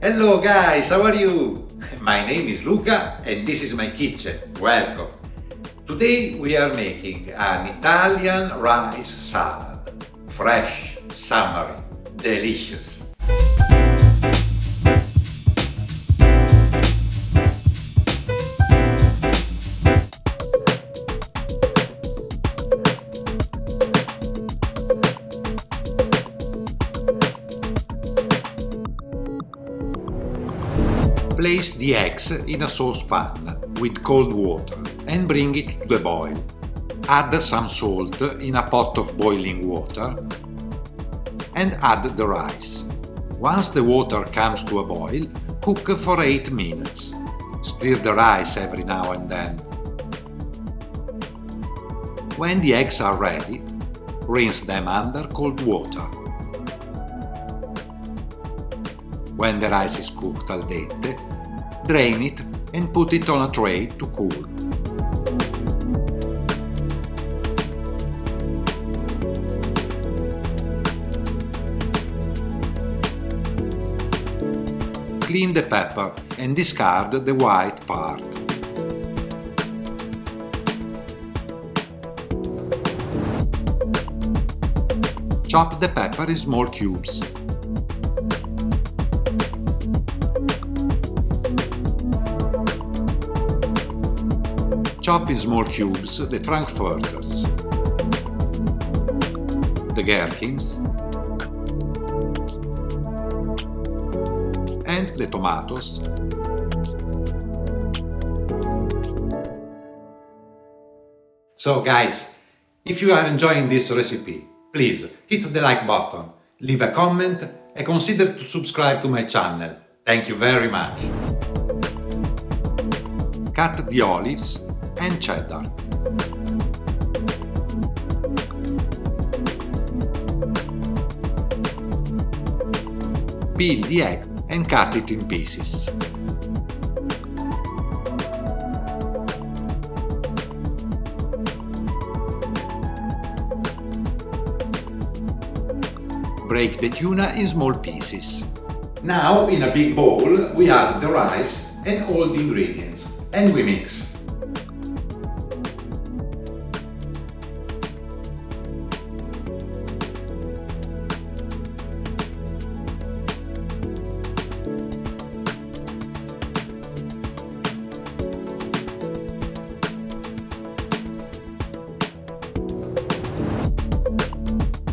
Hello guys, how are you? My name is Luca and this is my kitchen. Welcome! Today we are making an Italian rice salad. Fresh, summery, delicious. Place the eggs in a saucepan with cold water and bring it to the boil. Add some salt in a pot of boiling water and add the rice. Once the water comes to a boil, cook for 8 minutes. Stir the rice every now and then. When the eggs are ready, rinse them under cold water. When the rice is cooked al dente, drain it and put it on a tray to cool. Clean the pepper and discard the white part. Chop the pepper in small cubes. Chop in small cubes the frankfurters, the gherkins, and the tomatoes. So guys, if you are enjoying this recipe, please hit the like button, leave a comment and consider to subscribe to my channel. Thank you very much. Cut the olives and cheddar. Peel the egg and cut it in pieces. Break the tuna in small pieces. Now in a big bowl we add the rice and all the ingredients and we mix.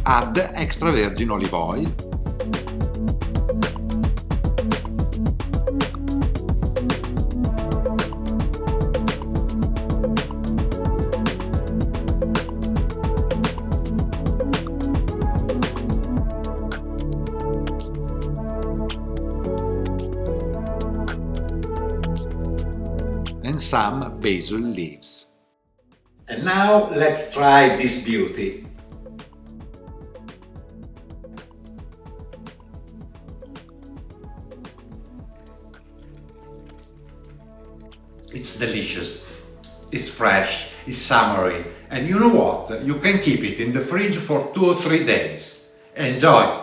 Add extra virgin olive oil, and some basil leaves. And now let's try this beauty. It's delicious, it's fresh, it's summery, and you know what? You can keep it in the fridge for 2 or 3 days. Enjoy!